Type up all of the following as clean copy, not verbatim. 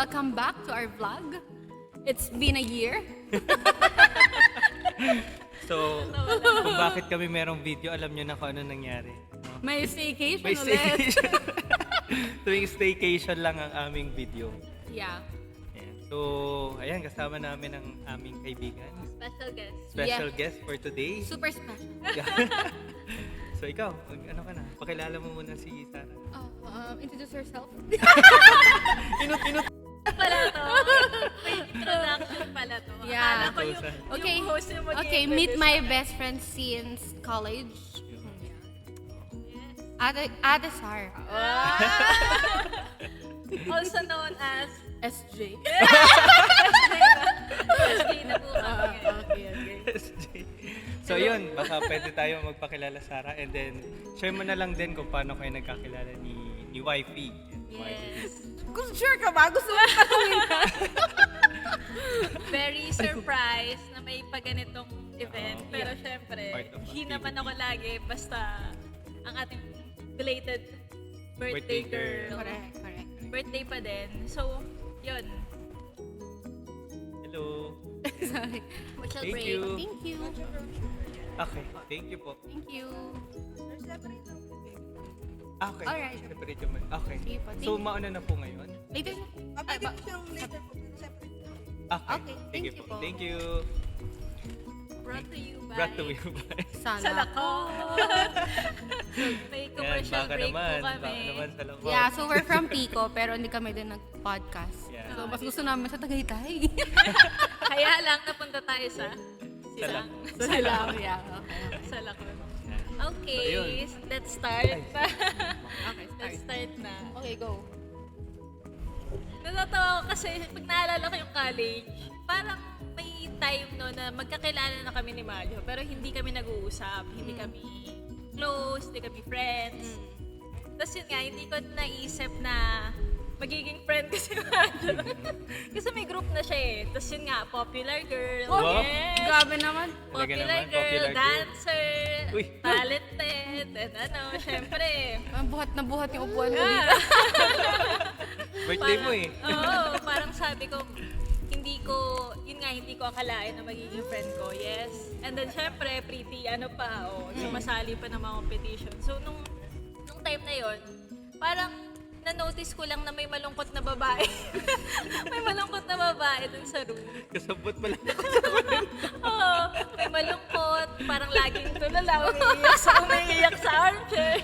welcome back to our vlog. It's been a year. So, kung bakit kami merong video, alam nyo na kung ano nangyari. No? May staycation May ulit. staycation. Tuwing staycation lang ang aming video. Yeah. Ayan. So, ayan, kasama namin ang aming kaibigan. Special guest. Special guest for today. Super special. So, ikaw, ano ka na? Pakilala mo muna si Sarah. Introduce yourself. Inut. Pala to. May introduction pala to. Yeah. Akala ko yung, Okay. yung host yung Okay, meet my best friend since college. Ate Sarah. Also known as SJ. SJ na po kami. Okay. So yun, baka pwede tayo magpakilala, Sarah, and then share mo na lang din kung paano kayo nagkakilala ni Wifey. Yes. Kung sure ka ba? Gusto mo tanungin ka? Very surprised na may paganitong event. Pero syempre, Part of hindi activity. naman ako lagi. Basta ang ating belated birthday Birthday girl. girl. Correct. Birthday pa din. So, yun. Hello. Sorry. Commercial Thank break. you. Thank you. Okay, thank you po. Thank you. Okay. Alright. Separate yung okay. Sige po, So, mauna na po ngayon. Later na. Pwede po siyang later po. Separate. Okay, Sige thank you po. Thank you. Brought to you by Brought to you by... Salako. May commercial baka break naman. po kami. Baka naman sa lako. Yeah, so we're from Pico, pero hindi kami din nag-podcast. Yeah. So, mas gusto namin sa Tagaytay. Kaya lang napunta tayo sa Salak. Salam, yeah. Okay. Salako. So, Okay, yun. let's start. Okay, Let's start. start na. Okay, go. Natatawa ko kasi pag naalala ko yung college, parang may time no na magkakilala na kami ni Mario pero hindi kami nag-uusap, hindi kami close, hindi kami friends. Tapos yun nga, hindi ko naisip na magiging friend ko si Mario. Kasi may group na siya eh. Tapos yun nga, popular girl. Wow. Yes. Grabe naman. Popular naman, girl, popular girl. dancer, Uy. talented, and syempre. Buhat na buhat yung upuan ko Ah. dito. birthday mo eh. Oo, parang sabi ko, hindi ko akalain na magiging friend ko, yes. And then syempre, pretty, sumasali pa ng mga competition. So, nung time na yon, parang na-notice ko lang na may malungkot na babae. May malungkot na babae dun sa room. Kasabot pala. Oo, may malungkot, parang laging tulala, umiiyak sa armchair.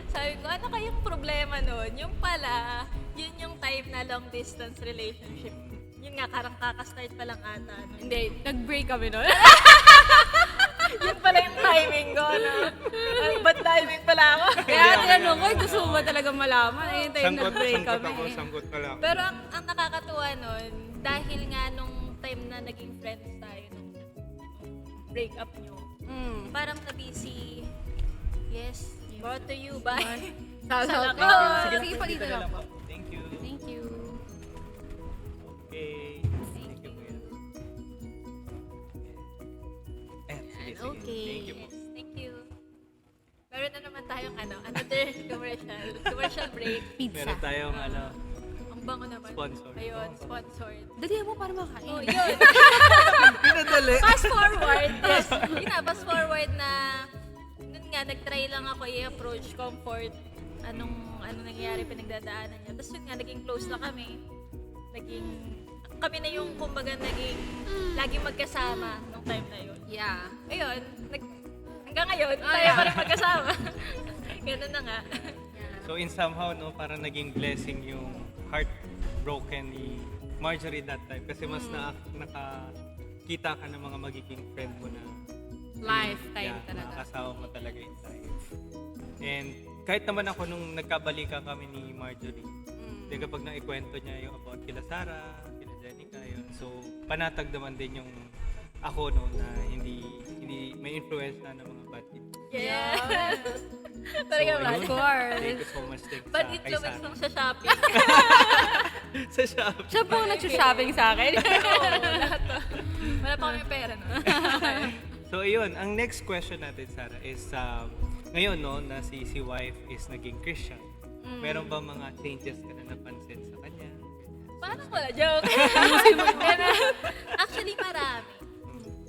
Sabi ko, ano kayong problema nun? Yung pala, yun yung time na long distance relationship. Yun nga, karang kakastart pa lang ata. No? Hindi, nag-break kami nun. Yun pala yung timing ko, no? Bad timing pala ako. Kaya tinanong ko, gusto mo ba talaga malaman? Ayun tayo nag-break kami. Sangkot pala. Pero ang nakakatuwa nun, dahil nga nung time na naging friends tayo, nung break up nyo, parang na-busy, yes, brought to you by Salako. Salako. Sige pa dito lang po. Thank you. Thank you. Okay. Thank you, kuya. Sige. Okay. Thank you po. Yes, thank you. Meron na naman tayong another commercial break. Pizza. Meron tayong Ang bango naman. Sponsor. Ayun, sponsored. Dali mo para makain. Oh, yun. Pinadali. Fast forward. Yes. Yun na, fast forward na nun nga, nag-try lang ako i-approach comfort. Anong nangyayari, pinagdadaanan niya. Tapos yun nga, naging close na kami. Kami na yung, kumbaga, laging magkasama nung time na yun. Yeah. Ayun, hanggang ngayon, tayo pa rin magkasama. Ganun na nga. So in somehow, no, parang naging blessing yung heartbroken ni Marjorie that time. Kasi mas nakakita ka ng mga magiging friend mo na Lifetime talaga. nakakasama mo talaga in time. And kahit naman ako nung nagkabalika kami ni Marjorie, kapag naikwento niya yung about kila Sarah, kila Jenica, yun. So panatag naman din yung ako no na hindi may influence na ng mga bad influence. Yes. Talaga ba? ayun. Of course. Thank you so much. Bad kay influence Sarah. nung sa shopping. Sa shop. Siya po nag-shopping sa akin. Oo, lahat to. Wala pa kami pera, no? So ayun, ang next question natin, Sarah, is ngayon no na si wife is naging Christian. Meron ba mga changes ka na napansin sa kanya? Parang wala, joke. Actually, marami.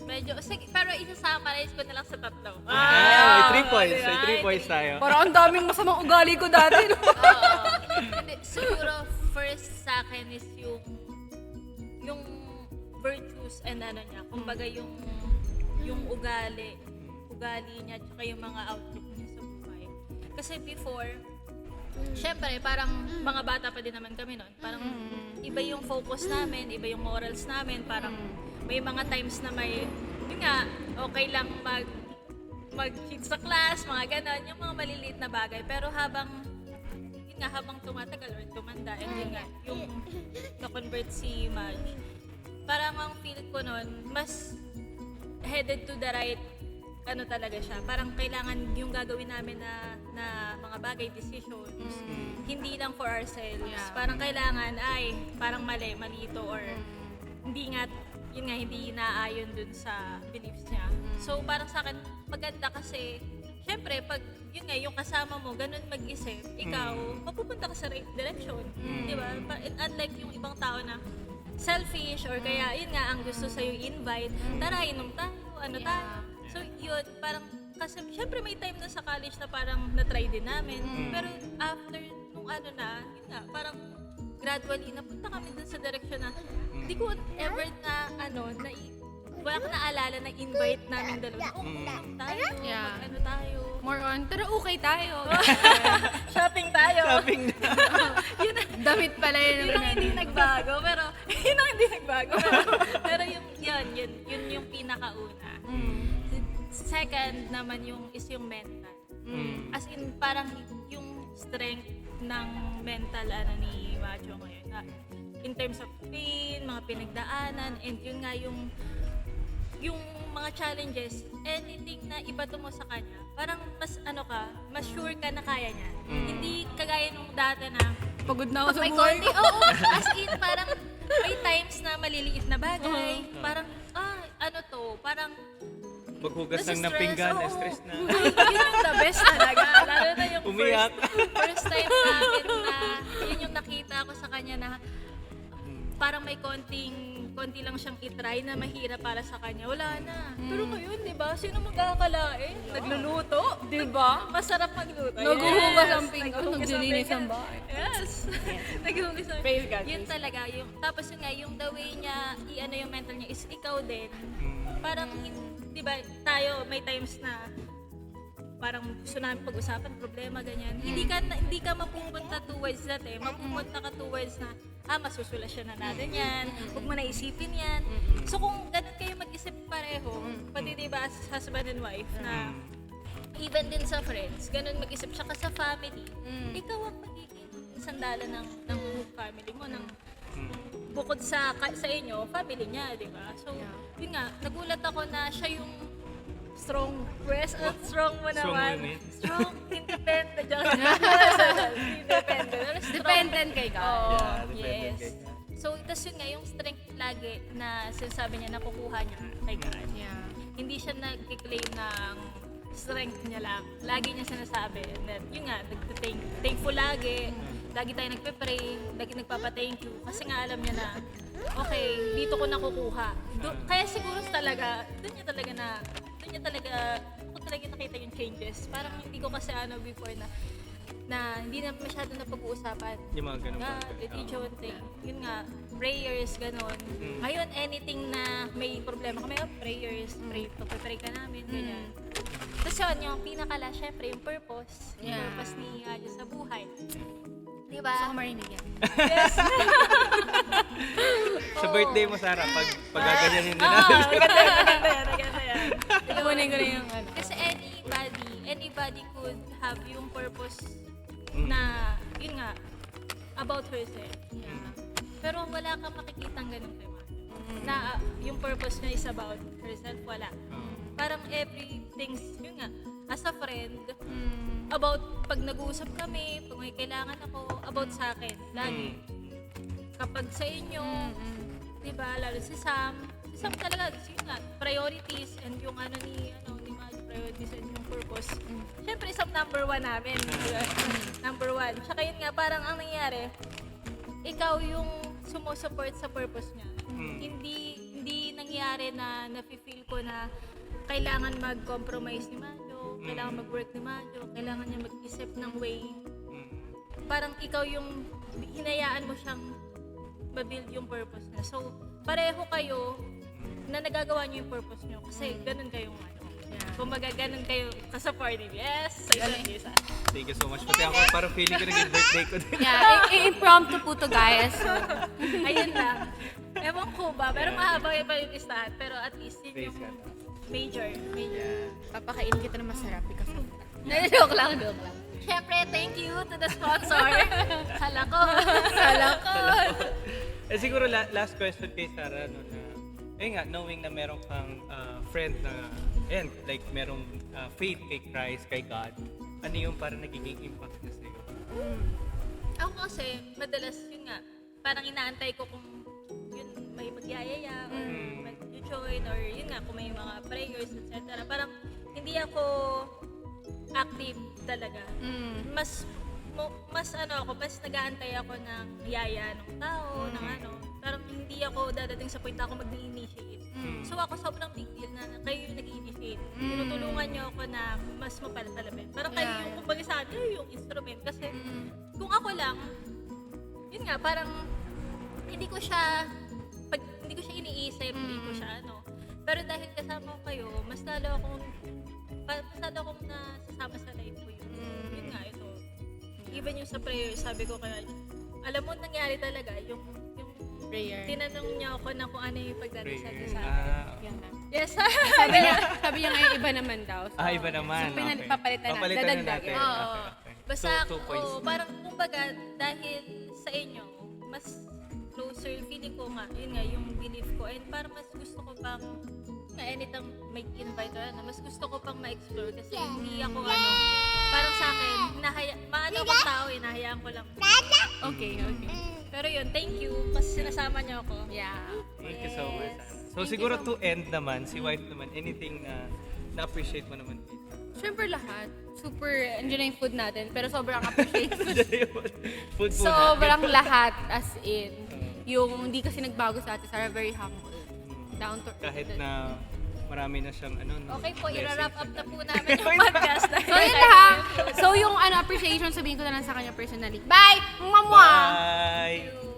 Medyo, sige, pero isa-summarize ko na lang sa tatlo. May 3 points. diba? May 3 points tayo. Parang ang daming masamang ugali ko dati. No? Oo. Hindi, siguro, first sa akin is yung virtues and ano niya. Kumbaga yung ugali niya, tsaka yung mga outlook niya sa buhay. Kasi before, syempre, parang mga bata pa din naman kami noon. Parang iba yung focus namin, iba yung morals namin. Parang may mga times na yun nga, okay lang mag-cheat sa class, mga ganon, yung mga maliliit na bagay. Pero habang tumatagal or tumanda, and yun nga, yung na-convert si Madge, parang ang feel ko noon, mas headed to the right, ano talaga siya. Parang kailangan yung gagawin namin na mga bagay, decisions, hindi lang for ourselves. Yeah. Parang kailangan, parang mali ito, or hindi inaayon dun sa beliefs niya. So parang sa akin, maganda kasi, syempre, pag yun nga, yung kasama mo, ganun mag-isip, ikaw, mapupunta ka sa right direction. Di ba? Unlike yung ibang tao na selfish, or kaya, yun nga, ang gusto sa'yo invite, tara, inom tayo, tayo. So yun, parang, kasi syempre may time na sa college na parang na-try din namin. Pero after nung yun nga, parang gradually, napunta kami dun sa direction na hindi ko ever wala ko naalala na invite namin dalawa. Tayo, Yeah. tayo. More on, pero okay tayo. Shopping tayo. Shopping na. Damit pala yun. Yun ang hindi nagbago, pero pero yun yung pinakauna. Second naman is yung mental. As in, parang yung strength ng mental ni Macho ngayon. In terms of pain, mga pinagdaanan, and yun nga yung mga challenges, anything na ibato mo sa kanya, parang mas sure ka na kaya niya. Hindi kagaya nung dati na Pagod na ako sa may buhay. konti, as in, parang may times na maliliit na bagay, parang, parang Maghugas nasa lang ng stress, pinggan, oo. stress na. yun yung the best talaga. Lalo na yung Umiyak. first time namin na yun yung nakita ko sa kanya na parang may konti lang siyang itry na mahirap para sa kanya. Wala na. Pero ngayon, di ba? Sino magkakalain? Nagluluto? Di ba? Masarap magluto. Naghuhugas ang pinggan, Naghuhugas naglilinis pinggan. ang bahay. Yes. Naghuhugas ang Praise God, Yun praise talaga. Tapos yun nga, yung the way niya, yung mental niya is ikaw din. Parang, di ba, tayo, may times na parang gusto namin pag-usapan, problema, ganyan. Hindi ka mapupunta towards that Mapupunta ka towards na, masusolusyon na natin yan. Huwag mo na isipin yan. So kung ganun kayo mag-isip pareho, pati diba as husband and wife, na even din sa friends, ganun mag-isip siya sa family, ikaw ang magiging sandalan ng family mo, ng bukod sa inyo, family niya, di ba? So, yun nga, nagulat ako na siya yung strong mo naman. woman. Strong, independent. Independent. Dependent kay God. Oo, Yeah, dependent yes. kay God. So, tas yun nga, yung strength lagi na sinasabi niya, nakukuha niya kay God. Yeah. Hindi siya nag-claim ng strength niya lang. Lagi niya sinasabi. And then, yun nga, thankful lagi. Lagi tayo nagpe-pray, lagi nagpapa-thank you. Kasi nga alam niya na, okay, dito ko nakukuha. Kaya siguro doon niya talaga nakita yung changes. Parang hindi ko kasi before na hindi na masyado na pag-uusapan. Yung mga ganun God, bagay. religion thing. Yun nga, prayers, ganon. Ngayon, anything na may problema kami, prayers, pagpapray ka namin, ganyan. Tapos yun, yung pinakala, syempre, yung purpose. Yung Yeah. purpose ni Diyos sa buhay. Gusto Diba? ko marinig yan. Yes. Sa birthday mo, Sarah, pagaganyanin din natin. Maganda yan. Kukunin ko na yung Kasi anybody could have yung purpose na, yun nga, about herself. Pero wala kang makikitang ganun tema. Na yung purpose niya is about herself, wala. Parang everything's, yun nga, as a friend, about pag nag-uusap kami, pag may kailangan ako, about sa akin, lagi. Kapag sa inyo, di ba, lalo si Sam talaga, yun nga, priorities and yung ni Madge, priorities and yung purpose. Siyempre, Sam number 1 namin. Di ba? Number 1. Tsaka yun nga, parang ang nangyari, ikaw yung sumusupport sa purpose niya. Hindi nangyari na nafe-feel ko na kailangan mag-compromise ni Majo, kailangan mag-work ni Majo, kailangan niya mag-isip ng way. Parang ikaw yung hinayaan mo siyang mabuild yung purpose niya. So, pareho kayo na nagagawa niyo yung purpose niyo kasi ganun kayong ano. Kumbaga ganun kayo ka-supportive. Yes! Sa isang isa. Thank you so much. Pati ako, parang feeling ko naging birthday ko din. Yeah, impromptu po to guys. So, Ayun lang. Ewan ko ba, pero mahaba pa yung listahan. Pero at least yun yung major. papakain kita ng masarap because joke lang. Siyempre, thank you to the sponsor. Halako. Siguro last question kay Sarah, no, na, nga, knowing na meron kang friend na, like merong faith kay Christ, kay God, ano yung parang nagiging impact niya sa'yo? Ako kasi, madalas yun nga, parang inaantay ko kung yun may magyayaya or mag-join or yun nga, kung may mga prayers, etc. Parang hindi ako active talaga. Mas nag-aantay ako ng yaya ng tao, ng ano. Parang hindi ako dadating sa point na ako mag-initiate. So ako sobrang big deal na kayo yung nag-initiate. Tinutulungan niyo ako na mas mapalatalabin. Parang kayo yung kumbaga sa atin, yung instrument. Kasi kung ako lang, yun nga, parang hindi ko siya iniisip, hindi ko siya ano. Pero dahil kasama ko kayo, mas lalo akong nasasama sa life ko yun. Yun nga, ito. Even yung sa prayer, sabi ko kaya, alam mo, nangyari talaga, yung prayer. tinanong niya ako na kung ano yung pagdadasal niya sa Prayer. akin. Yan na. Yes, Sabi niya ngayon iba naman daw. So, Iba naman. So, papalitan na. Dadagdagan. Oo. Okay. Basta, So, 2 points. parang kumbaga, dahil sa inyo, mas closer, feeling ko nga, yun nga, yung belief ko. And parang mas gusto ko pang, anytime may invite or ano, mas gusto ko pang ma-explore kasi hindi ako, parang sa akin, maano akong tao, hinahayaan ko lang. Okay. Pero yun, thank you, kasi sinasama niyo ako. Yeah. Thank you so much. So siguro to end naman, si wife naman, anything na na-appreciate mo naman dito? Siyempre lahat. Super, andyan na yung food natin. Pero sobrang appreciate ko. Food po Sobrang lahat as in. Yung hindi kasi nagbago sa atin. Sarah very humble. Down to earth. Kahit na marami na siyang ano, no? Okay po, blessings i-wrap up and na ano. po namin yung podcast. So yun lang. So yung appreciation sabihin ko na lang sa kanya personally. Bye! Mwah! Bye!